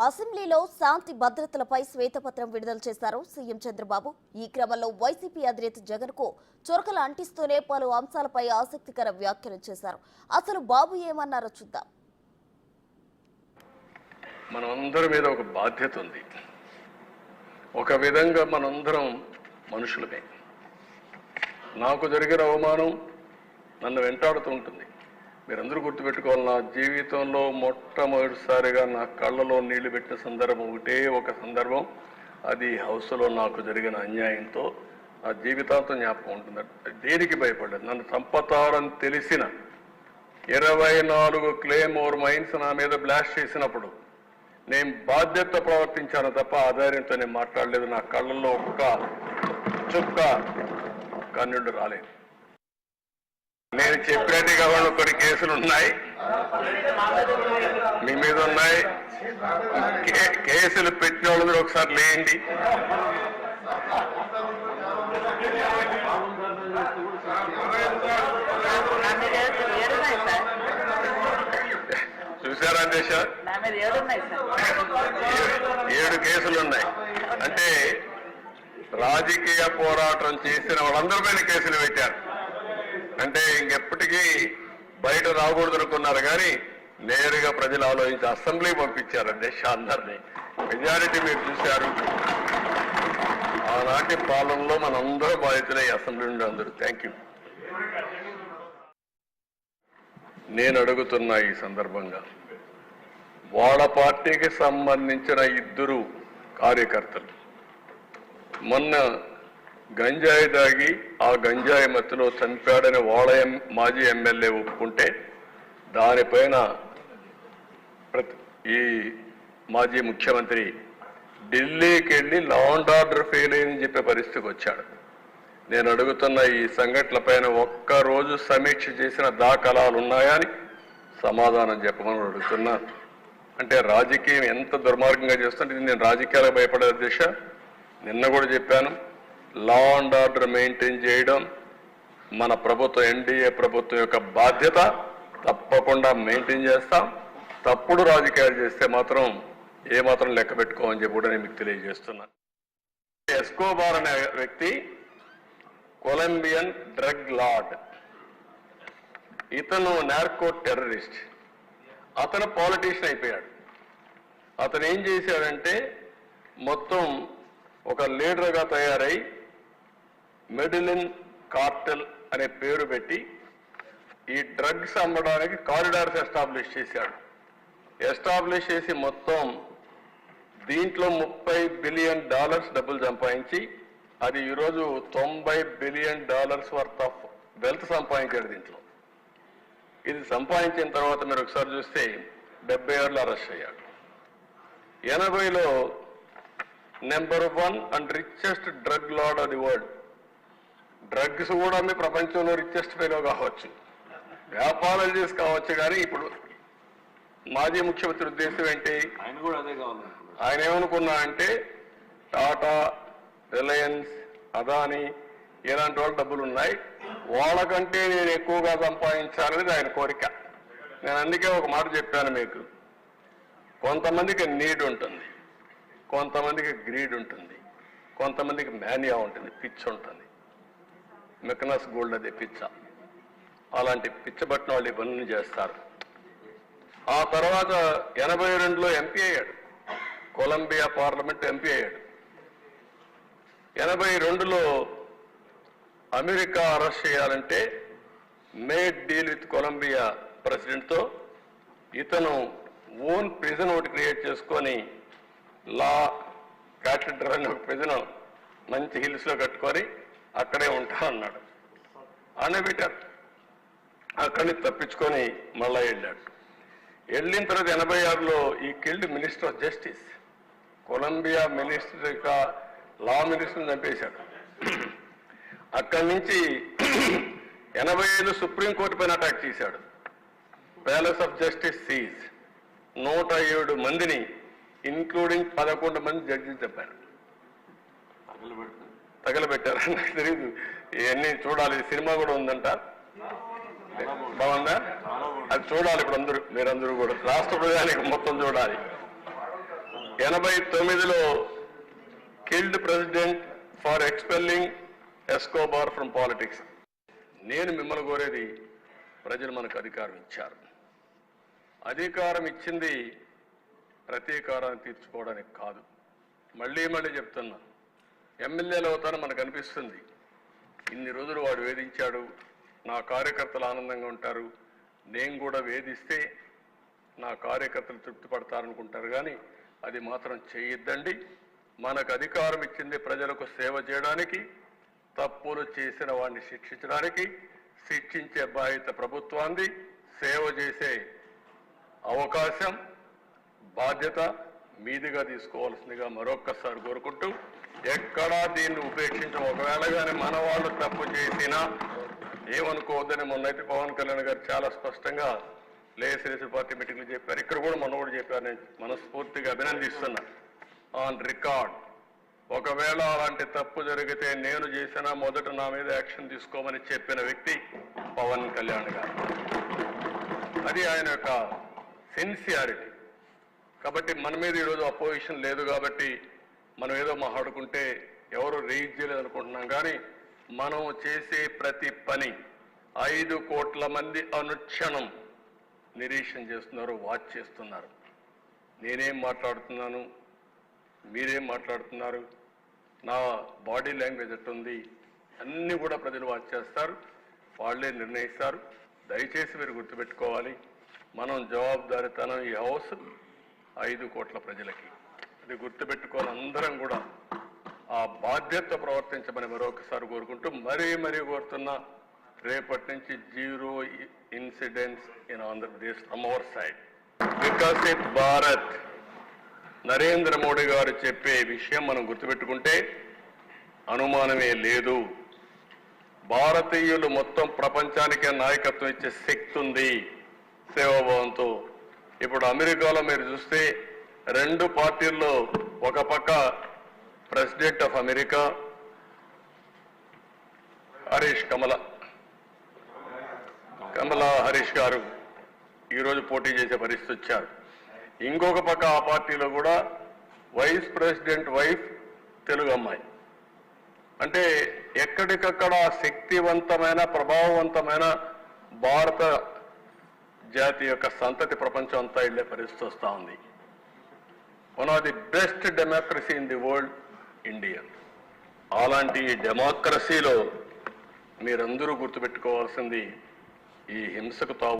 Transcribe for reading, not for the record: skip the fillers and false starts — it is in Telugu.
అసెంబ్లీలో శాంతి భద్రతలపై శ్వేతపత్రం విడుదల చేశారు సీఎం చంద్రబాబు. ఈ క్రమంలో వైసీపీ అధినేత జగన్ కు చొరకలు అంటిస్తూనే పలు అంశాలపై ఆసక్తికర వ్యాఖ్యలు చేశారు. అసలు బాబు ఏమన్నారో చూద్దాం. మనందరి మీద ఒక బాధ్యత ఉంది. ఒక విధంగా మనందరం మనుషులమే. నాకు జరిగిన అవమానం నన్ను వెంటాడుతూ ఉంటుంది. మీరందరూ గుర్తుపెట్టుకోవాలి, నా జీవితంలో మొట్టమొదటిసారిగా నా కళ్ళలో నీళ్లు పెట్టిన సందర్భం ఒకటే ఒక సందర్భం. అది హౌస్లో నాకు జరిగిన అన్యాయంతో నా జీవితాంతం జ్ఞాపకం ఉంటుంది. దేనికి భయపడలేదు. నన్ను చంపతారని తెలిసిన 24 క్లేమోర్ మైన్స్ నా మీద బ్లాస్ట్ చేసినప్పుడు నేను బాధ్యత ప్రవర్తించాను తప్ప ఆధార్యంతో నేను మాట్లాడలేదు. నా కళ్ళల్లో ఒక్క చుక్క కన్నుడు రాలేదు. నేను చెప్పినట్టుగా కొన్ని కేసులు ఉన్నాయి, మీ మీద ఉన్నాయి. కేసులు పెట్టిన వాళ్ళు మీరు ఒకసారి లేండి. చూసారా దేశ 7 కేసులు ఉన్నాయి. అంటే రాజకీయ పోరాటం చేసిన వాళ్ళందరిపైన కేసులు పెట్టారు. అంటే ఇంకెప్పటికీ బయట రాకూడదు అనుకున్నారు, కానీ నేరుగా ప్రజలు ఆలోచించి అసెంబ్లీ పంపించారు దేశ అందరినీ. మెజారిటీ మీరు చూశారు. ఆనాటి పాలనలో మనందరూ బాధితులే అసెంబ్లీ నుండి అందరూ. Thank you. నేను అడుగుతున్నా ఈ సందర్భంగా, వాళ్ళ పార్టీకి సంబంధించిన 2 కార్యకర్తలు మొన్న గంజాయి దాగి ఆ గంజాయి మత్తులో చంపాడని వాళ్ళ మాజీ ఎమ్మెల్యే ఒప్పుకుంటే దానిపైన ఈ మాజీ ముఖ్యమంత్రి ఢిల్లీకి వెళ్ళి లా అండ్ ఆర్డర్ ఫెయిల్ అయిందని చెప్పే పరిస్థితికి వచ్చాడు. నేను అడుగుతున్న ఈ సంఘటనలపైన ఒక్కరోజు సమీక్ష చేసిన దాఖలాలు ఉన్నాయా అని సమాధానం చెప్పమని అడుగుతున్నాను. అంటే రాజకీయం ఎంత దుర్మార్గంగా చేస్తుంటే ఇది నేను రాజకీయాలకు భయపడే దిశ. నిన్న కూడా చెప్పాను, లా అండ్ ఆర్డర్ మెయింటైన్ చేయడం మన ప్రభుత్వం, ఎన్డీఏ ప్రభుత్వం యొక్క బాధ్యత. తప్పకుండా మెయింటైన్ చేస్తాం. తప్పుడు రాజకీయాలు చేస్తే మాత్రం ఏమాత్రం లెక్క పెట్టుకోమని చెప్పి కూడా నేను మీకు తెలియజేస్తున్నాను. ఎస్కోబార్ అనే వ్యక్తి కొలంబియన్ డ్రగ్ లార్డ్. ఇతను నార్కో టెర్రరిస్ట్. అతను పాలిటీషియన్ అయిపోయాడు. అతను ఏం చేశాడంటే మొత్తం ఒక లీడర్గా తయారై మెడిలిన్ కార్టెల్ అనే పేరు పెట్టి ఈ డ్రగ్స్ అమ్మడానికి కారిడార్స్ ఎస్టాబ్లిష్ చేశాడు. ఎస్టాబ్లిష్ చేసి మొత్తం దీంట్లో $30 బిలియన్ డబ్బులు సంపాదించి అది ఈరోజు $90 బిలియన్ వర్త్ ఆఫ్ వెల్త్ సంపాదించాడు దీంట్లో. ఇది సంపాదించిన తర్వాత మీరు ఒకసారి చూస్తే 77లో అరెస్ట్ అయ్యాడు. 80లో number 1 and richest drug lord of the world. Drugs కూడా ప్రపంచంలో రిచెస్ట్ ఫెలో కావచ్చు, వ్యాపారాలు చేసి కావచ్చు. కానీ ఇప్పుడు మాజీ ముఖ్యమంత్రి ఉద్దేశం ఏంటి? ఆయన కూడా అదే కావాలి. ఆయన ఏమనుకున్నా అంటే టాటా, రిలయన్స్, అదానీ ఇలాంటి వాళ్ళు డబ్బులు ఉన్నాయి, వాళ్ళకంటే నేను ఎక్కువగా సంపాదించాలనేది ఆయన కోరిక. నేను అందుకే ఒక మాట చెప్పాను మీకు, కొంతమందికి నీడ్ ఉంటుంది, కొంతమందికి గ్రీడ్ ఉంటుంది, కొంతమందికి మేనియా ఉంటుంది, పిచ్చి ఉంటుంది. మెకనస్ గోల్డ్ అదే పిచ్చ. అలాంటి పిచ్చబట్టిన వాళ్ళు ఇవన్నీ చేస్తారు. ఆ తర్వాత 82లో ఎంపీ అయ్యాడు, కొలంబియా పార్లమెంట్ ఎంపీ అయ్యాడు. 82లో అమెరికా అరెస్ట్ చేయాలంటే మేడ్ డీల్ విత్ కొలంబియా ప్రెసిడెంట్తో ఇతను ఓన్ ప్రిజన్ ఒకటి క్రియేట్ చేసుకొని లా క్యాథెడ్రల్ అనే ఒక ప్రిజన్ మంచి హిల్స్లో కట్టుకొని అక్కడే ఉంటా అన్నాడు. అనే పెట్టారు. అక్కడి నుంచి తప్పించుకొని మళ్ళా వెళ్ళాడు. వెళ్ళిన తర్వాత 86లో he killed minister of justice. Colombia minister law మినిస్టర్ని చంపేశాడు. అక్కడి నుంచి 85లో సుప్రీంకోర్టు పైన అటాక్ చేశాడు. Palace of justice siege. 107 మందిని ఇంక్లూడింగ్ 11 మంది జడ్జిలు చెప్పారు. తగలబెట్టారు. నాకు తెలియదు, ఇవన్నీ చూడాలి. సినిమా కూడా ఉందంట, బాగుందా? అది చూడాలి ఇప్పుడు మీరందరూ కూడా. రాష్ట్ర ప్రజానికి మొత్తం చూడాలి. 89లో killed president for expelling Escobar from politics. నేను మిమ్మల్ని కోరేది, ప్రజలు మనకు అధికారం ఇచ్చారు. అధికారం ఇచ్చింది ప్రతీకారాన్ని తీర్చుకోవడానికి కాదు. మళ్ళీ చెప్తున్నా, ఎమ్మెల్యేలు అవుతానని మనకు అనిపిస్తుంది. ఇన్ని రోజులు వాడు వేధించాడు, నా కార్యకర్తలు ఆనందంగా ఉంటారు, నేను కూడా వేధిస్తే నా కార్యకర్తలు తృప్తి పడతారనుకుంటారు. కానీ అది మాత్రం చేయొద్దండి. మనకు అధికారం ఇచ్చింది ప్రజలకు సేవ చేయడానికి, తప్పులు చేసిన వాడిని శిక్షించడానికి. శిక్షించే బాధ్యత ప్రభుత్వాన్ని, సేవ చేసే అవకాశం, బాధ్యత మీదిగా తీసుకోవాల్సిందిగా మరొక్కసారి కోరుకుంటూ, ఎక్కడా దీన్ని ఉపేక్షించం. ఒకవేళ కానీ మన వాళ్ళు తప్పు చేసినా ఏమనుకోవద్దని మొన్నైతే పవన్ కళ్యాణ్ గారు చాలా స్పష్టంగా లేజిస్లేటివ్ పార్టీ మీటింగ్లు చెప్పారు. ఇక్కడ కూడా మొన్న కూడా చెప్పారు. నేను మనస్ఫూర్తిగా అభినందిస్తున్నా. ఆన్ రికార్డ్, ఒకవేళ అలాంటి తప్పు జరిగితే నేను చేసినా మొదట నా మీద యాక్షన్ తీసుకోమని చెప్పిన వ్యక్తి పవన్ కళ్యాణ్ గారు. అది ఆయన యొక్క సిన్సియారిటీ. కాబట్టి మన మీద ఈరోజు అపోజిషన్ లేదు కాబట్టి మనం ఏదో మాట్లాడుకుంటే ఎవరు రేజ్ చేయలేదు అనుకుంటున్నాం. కానీ మనం చేసే ప్రతి పని 5 కోట్ల మంది అనుక్షణం నిరీక్షణ చేస్తున్నారు, వాచ్ చేస్తున్నారు. నేనేం మాట్లాడుతున్నాను, మీరేం మాట్లాడుతున్నారు, నా బాడీ లాంగ్వేజ్ ఎట్టుంది, అన్నీ కూడా ప్రజలు వాచ్ చేస్తారు, వాళ్ళే నిర్ణయిస్తారు. దయచేసి మీరు గుర్తుపెట్టుకోవాలి, మనం జవాబుదారీతనం ఈ హౌస్ 5 కోట్ల ప్రజలకి. అది గుర్తుపెట్టుకోవాలి. అందరం కూడా ఆ బాధ్యత ప్రవర్తించమని మరొకసారి కోరుకుంటూ, మరీ కోరుతున్నా, రేపటి నుంచి 0 incidents in Andhra Pradesh from our side. Viksit Bharat Narendra Modi గారు చెప్పే విషయం మనం గుర్తుపెట్టుకుంటే అనుమానమే లేదు. భారతీయులు మొత్తం ప్రపంచానికే నాయకత్వం ఇచ్చే శక్తి ఉంది సేవాభావంతో. ఇప్పుడు అమెరికాలో మీరు చూస్తే 2 పార్టీల్లో, ఒక పక్క ప్రెసిడెంట్ ఆఫ్ అమెరికా కమలా హరీష్ గారు ఈరోజు పోటీ చేసే పరిస్థితి వచ్చారు. ఇంకొక పక్క ఆ పార్టీలో కూడా వైస్ ప్రెసిడెంట్ వైఫ్ తెలుగు అమ్మాయి. అంటే ఎక్కడికక్కడ శక్తివంతమైన, ప్రభావవంతమైన భారత జాతి యొక్క సంతతి ప్రపంచం అంతా వెళ్ళే పరిస్థితి వస్తూ ఉంది. One of the best democracy in the world India. అలాంటి డెమోక్రసీలో మీరందరూ గుర్తుపెట్టుకోవాల్సింది, ఈ హింసకు తావు